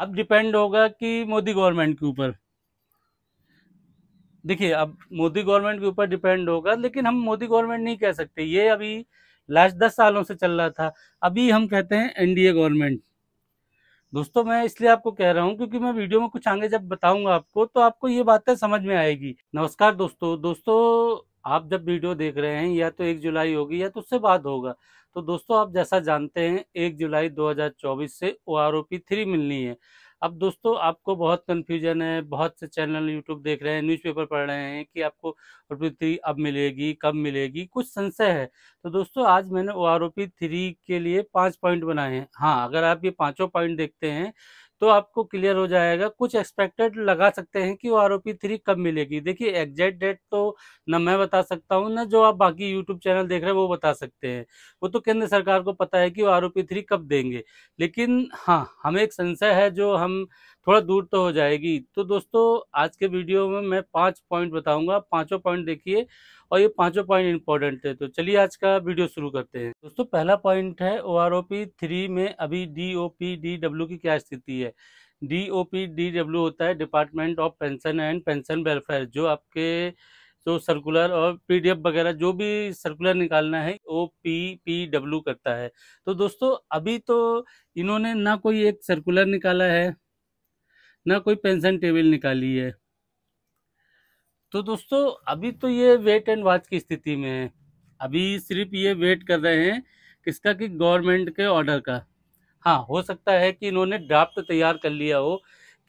अब डिपेंड होगा कि मोदी गवर्नमेंट के ऊपर। देखिए, अब मोदी गवर्नमेंट के ऊपर डिपेंड होगा, लेकिन हम मोदी गवर्नमेंट नहीं कह सकते, ये अभी लास्ट 10 सालों से चल रहा था। अभी हम कहते हैं एनडीए गवर्नमेंट। दोस्तों, मैं इसलिए आपको कह रहा हूँ क्योंकि मैं वीडियो में कुछ आगे जब बताऊंगा आपको, तो आपको ये बातें समझ में आएगी। नमस्कार दोस्तों, आप जब वीडियो देख रहे हैं, या तो 1 जुलाई होगी या तो उससे बाद होगा। तो दोस्तों, आप जैसा जानते हैं 1 जुलाई 2024 से OROP 3 मिलनी है। अब दोस्तों, आपको बहुत कन्फ्यूजन है, बहुत से चैनल यूट्यूब देख रहे हैं, न्यूज़पेपर पढ़ रहे हैं कि आपको OROP 3 अब मिलेगी, कब मिलेगी, कुछ संशय है। तो दोस्तों, आज मैंने OROP 3 के लिए 5 पॉइंट बनाए हैं। हाँ, अगर आप ये पांचों पॉइंट देखते हैं तो आपको क्लियर हो जाएगा। कुछ एक्सपेक्टेड लगा सकते हैं कि OROP 3 कब मिलेगी। देखिए, एग्जैक्ट डेट तो ना मैं बता सकता हूँ, ना जो आप बाकी यूट्यूब चैनल देख रहे हैं वो बता सकते हैं। वो तो केंद्र सरकार को पता है कि OROP 3 कब देंगे। लेकिन हाँ, हमें एक संशय है जो हम थोड़ा दूर तो हो जाएगी। तो दोस्तों, आज के वीडियो में मैं 5 पॉइंट बताऊंगा, पांचों पॉइंट देखिए, और ये पांचों पॉइंट इंपॉर्टेंट है। तो चलिए आज का वीडियो शुरू करते हैं। दोस्तों, पहला पॉइंट है OROP 3 में अभी DOPDW की क्या स्थिति है। DOPDW होता है department of pension and pension welfare, जो आपके जो सर्कुलर और PDF वगैरह जो भी सर्कुलर निकालना है OPPW करता है। तो दोस्तों, अभी तो इन्होंने ना कोई एक सर्कुलर निकाला है, ना कोई पेंशन टेबल निकाली है। तो दोस्तों, अभी तो ये वेट एंड वॉच की स्थिति में है। अभी सिर्फ ये वेट कर रहे हैं किसका, कि गवर्नमेंट के ऑर्डर का। हाँ, हो सकता है कि इन्होंने ड्राफ्ट तैयार कर लिया हो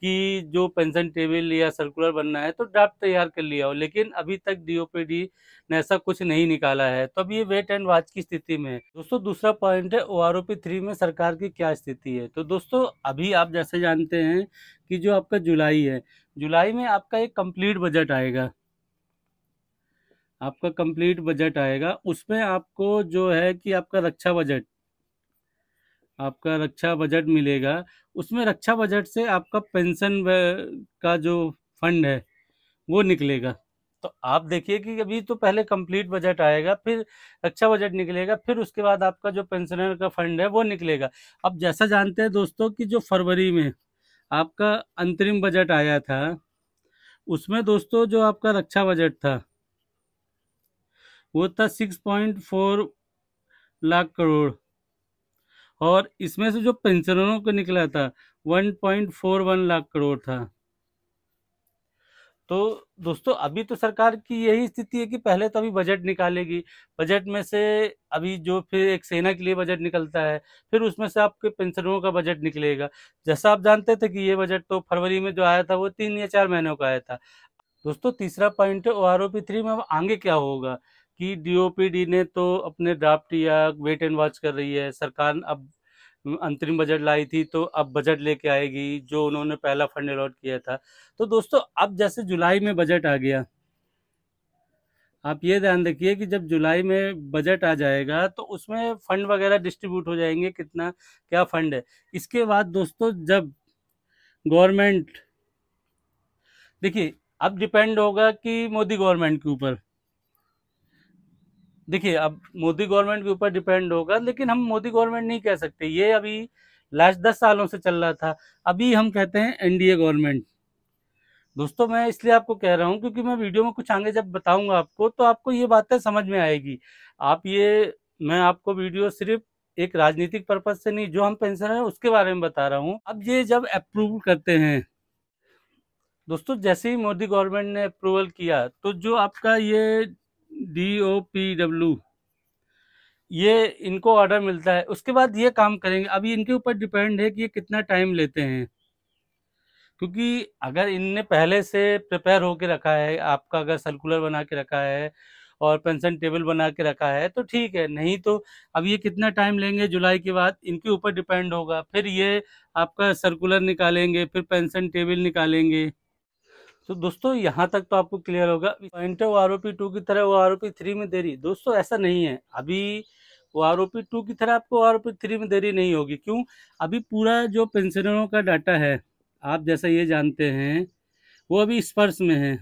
कि जो पेंशन टेबल या सर्कुलर बनना है, तो ड्राफ्ट तैयार कर लिया हो, लेकिन अभी तक DOPD ने ऐसा कुछ नहीं निकाला है। तो अब ये वेट एंड वॉच की स्थिति में है। दोस्तों, दूसरा पॉइंट है OROP 3 में सरकार की क्या स्थिति है। तो दोस्तों, अभी आप जैसे जानते हैं कि जो आपका जुलाई है, जुलाई में आपका एक कंप्लीट बजट आएगा। आपका कंप्लीट बजट आएगा, उसमें आपको जो है कि आपका रक्षा बजट मिलेगा। उसमें रक्षा बजट से आपका पेंशन का जो फंड है वो निकलेगा। तो आप देखिए कि अभी तो पहले कंप्लीट बजट आएगा, फिर रक्षा बजट निकलेगा, फिर उसके बाद आपका जो पेंशनर का फंड है वो निकलेगा। अब जैसा जानते हैं दोस्तों कि जो फरवरी में आपका अंतरिम बजट आया था, उसमें दोस्तों जो आपका रक्षा बजट था वो था 6.4 लाख करोड़, और इसमें से जो पेंशनरों को निकला था 1.41 लाख करोड़ था। तो दोस्तों, अभी तो सरकार की यही स्थिति है कि पहले तो अभी बजट निकालेगी, बजट में से अभी जो फिर एक सेना के लिए बजट निकलता है, फिर उसमें से आपके पेंशनरों का बजट निकलेगा। जैसा आप जानते थे कि ये बजट तो फरवरी में जो आया था वो 3 या 4 महीनों का आया था। दोस्तों, तीसरा पॉइंट है OROP 3 में अब आगे क्या होगा, कि DOPD ने तो अपने ड्राफ्ट या वेट एंड वॉच कर रही है सरकार। अब अंतरिम बजट लाई थी, तो अब बजट लेके आएगी जो उन्होंने पहला फंड अलॉट किया था। तो दोस्तों, अब जैसे जुलाई में बजट आ गया, आप ये ध्यान रखिए कि जब जुलाई में बजट आ जाएगा तो उसमें फंड वगैरह डिस्ट्रीब्यूट हो जाएंगे, कितना क्या फंड है। इसके बाद दोस्तों, जब गवर्नमेंट, देखिए, अब डिपेंड होगा कि मोदी गवर्नमेंट के ऊपर। देखिए, अब मोदी गवर्नमेंट के ऊपर डिपेंड होगा, लेकिन हम मोदी गवर्नमेंट नहीं कह सकते, ये अभी लास्ट 10 सालों से चल रहा था। अभी हम कहते हैं एनडीए गवर्नमेंट। दोस्तों, मैं इसलिए आपको कह रहा हूँ क्योंकि मैं वीडियो में कुछ आगे जब बताऊंगा आपको, तो आपको ये बातें समझ में आएगी। आप ये मैं आपको वीडियो सिर्फ एक राजनीतिक पर्पज से नहीं, जो हम पेंशनर है उसके बारे में बता रहा हूँ। अब ये जब अप्रूव करते हैं दोस्तों, जैसे ही मोदी गवर्नमेंट ने अप्रूवल किया, तो जो आपका ये DOPW, ये इनको ऑर्डर मिलता है, उसके बाद ये काम करेंगे। अभी इनके ऊपर डिपेंड है कि ये कितना टाइम लेते हैं, क्योंकि अगर इनने पहले से प्रिपेयर होके रखा है, आपका अगर सर्कुलर बना के रखा है और पेंशन टेबल बना के रखा है तो ठीक है, नहीं तो अब ये कितना टाइम लेंगे जुलाई के बाद, इनके ऊपर डिपेंड होगा। फिर ये आपका सर्कुलर निकालेंगे, फिर पेंशन टेबल निकालेंगे। तो दोस्तों, यहाँ तक तो आपको क्लियर होगा। पॉइंट है OROP 2 की तरह OROP 3 में देरी, दोस्तों ऐसा नहीं है। अभी OROP 2 की तरह आपको OROP 3 में देरी नहीं होगी। क्यों? अभी पूरा जो पेंशनरों का डाटा है, आप जैसा ये जानते हैं, वो अभी स्पर्श में है।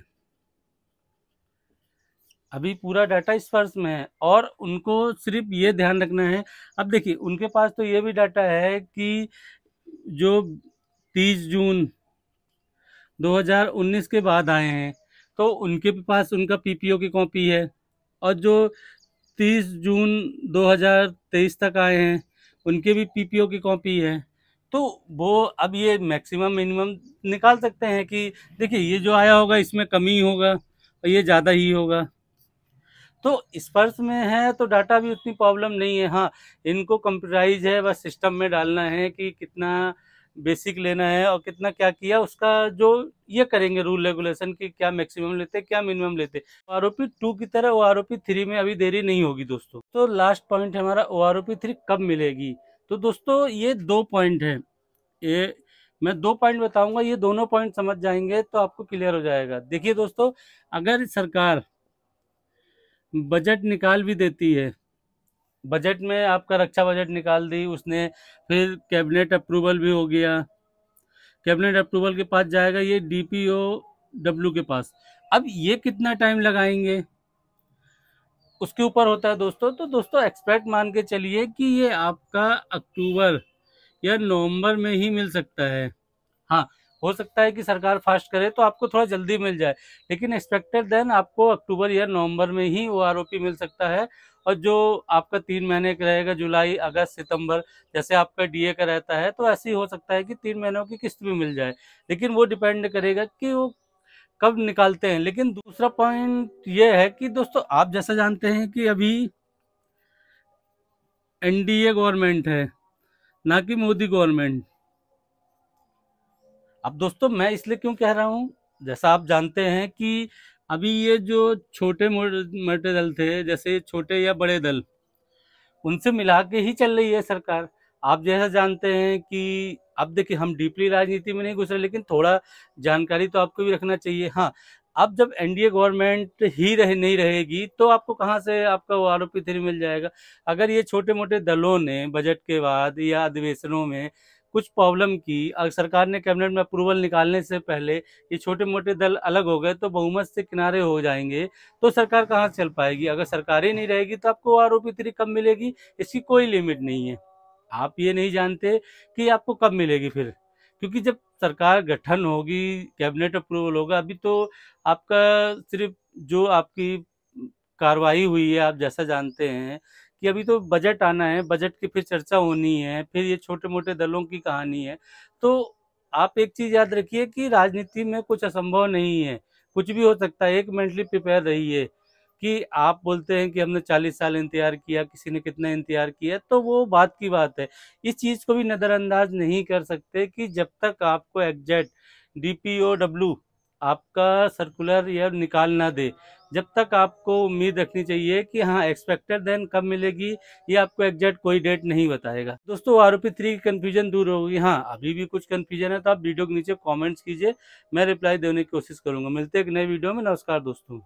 अभी पूरा डाटा स्पर्श में है, और उनको सिर्फ ये ध्यान रखना है। अब देखिए, उनके पास तो ये भी डाटा है कि जो 30 जून 2019 के बाद आए हैं, तो उनके पास उनका पीपीओ की कॉपी है, और जो 30 जून 2023 तक आए हैं उनके भी पीपीओ की कॉपी है। तो वो अब ये मैक्सिमम मिनिमम निकाल सकते हैं कि देखिए ये जो आया होगा इसमें कमी होगा और ये ज़्यादा ही होगा। तो स्पर्श में है तो डाटा भी उतनी प्रॉब्लम नहीं है। हाँ, इनको कंप्यूटराइज है, बस सिस्टम में डालना है कि कितना बेसिक लेना है और कितना क्या किया उसका जो ये करेंगे रूल रेगुलेशन की क्या मैक्सिमम लेते क्या मिनिमम लेते। आरओपी 2 की तरह ओआरओपी 3 में अभी देरी नहीं होगी दोस्तों। तो लास्ट पॉइंट है हमारा ओआरओपी 3 कब मिलेगी। तो दोस्तों ये 2 पॉइंट है, ये मैं 2 पॉइंट बताऊंगा, ये दोनों पॉइंट समझ जाएंगे तो आपको क्लियर हो जाएगा। देखिए दोस्तों, अगर सरकार बजट निकाल भी देती है, बजट में आपका रक्षा बजट निकाल दी उसने, फिर कैबिनेट अप्रूवल भी हो गया, कैबिनेट अप्रूवल के पास जाएगा ये डीपीओ डब्ल्यू के पास। अब ये कितना टाइम लगाएंगे उसके ऊपर होता है दोस्तों। तो दोस्तों एक्सपेक्ट मान के चलिए कि ये आपका अक्टूबर या नवंबर में ही मिल सकता है। हाँ, हो सकता है कि सरकार फास्ट करे तो आपको थोड़ा जल्दी मिल जाए, लेकिन एक्सपेक्टेड देन आपको अक्टूबर या नवंबर में ही वो आरओपी मिल सकता है। और जो आपका 3 महीने का रहेगा, जुलाई अगस्त सितंबर, जैसे आपका डीए का रहता है, तो ऐसे ही हो सकता है कि 3 महीनों की किस्त भी मिल जाए, लेकिन वो डिपेंड करेगा कि वो कब निकालते हैं। लेकिन दूसरा पॉइंट ये है कि दोस्तों आप जैसा जानते हैं कि अभी एनडीए गवर्नमेंट है, ना कि मोदी गवर्नमेंट। अब दोस्तों मैं इसलिए क्यों कह रहा हूँ, जैसा आप जानते हैं कि अभी ये जो छोटे मोटे दल थे, जैसे छोटे या बड़े दल, उनसे मिला के ही चल रही है सरकार। आप जैसा जानते हैं कि अब देखिए हम डीपली राजनीति में नहीं घुस रहे, लेकिन थोड़ा जानकारी तो आपको भी रखना चाहिए। हाँ, अब जब एनडीए गवर्नमेंट ही नहीं रहेगी तो आपको कहाँ से आपका वो आरओपी 3 मिल जाएगा। अगर ये छोटे मोटे दलों ने बजट के बाद या अधिवेशनों में कुछ प्रॉब्लम की, अगर सरकार ने कैबिनेट में अप्रूवल निकालने से पहले ये छोटे मोटे दल अलग हो गए तो बहुमत से किनारे हो जाएंगे, तो सरकार कहाँ से चल पाएगी। अगर सरकार ही नहीं रहेगी तो आपको आरओपी 3 कब मिलेगी, इसकी कोई लिमिट नहीं है। आप ये नहीं जानते कि आपको कब मिलेगी फिर, क्योंकि जब सरकार गठन होगी, कैबिनेट अप्रूवल होगा, अभी तो आपका सिर्फ जो आपकी कार्रवाई हुई है, आप जैसा जानते हैं कि अभी तो बजट आना है, बजट की फिर चर्चा होनी है, फिर ये छोटे मोटे दलों की कहानी है। तो आप एक चीज याद रखिए कि राजनीति में कुछ असंभव नहीं है, कुछ भी हो सकता है। एक मेंटली प्रिपेयर रहिए कि आप बोलते हैं कि हमने 40 साल इंतजार किया, किसी ने कितना इंतजार किया, तो वो बात की बात है। इस चीज को भी नजरअंदाज नहीं कर सकते कि जब तक आपको एग्जैक्ट डीपीओडब्ल्यू आपका सर्कुलर या निकाल ना दे, जब तक आपको उम्मीद रखनी चाहिए कि हाँ एक्सपेक्टेड देन कब मिलेगी, ये आपको एग्जैक्ट कोई डेट नहीं बताएगा। दोस्तों आरओपी 3 की कन्फ्यूजन दूर होगी। हाँ, अभी भी कुछ कन्फ्यूजन है तो आप वीडियो के नीचे कमेंट्स कीजिए, मैं रिप्लाई देने की कोशिश करूंगा। मिलते हैं एक नए वीडियो में। नमस्कार दोस्तों।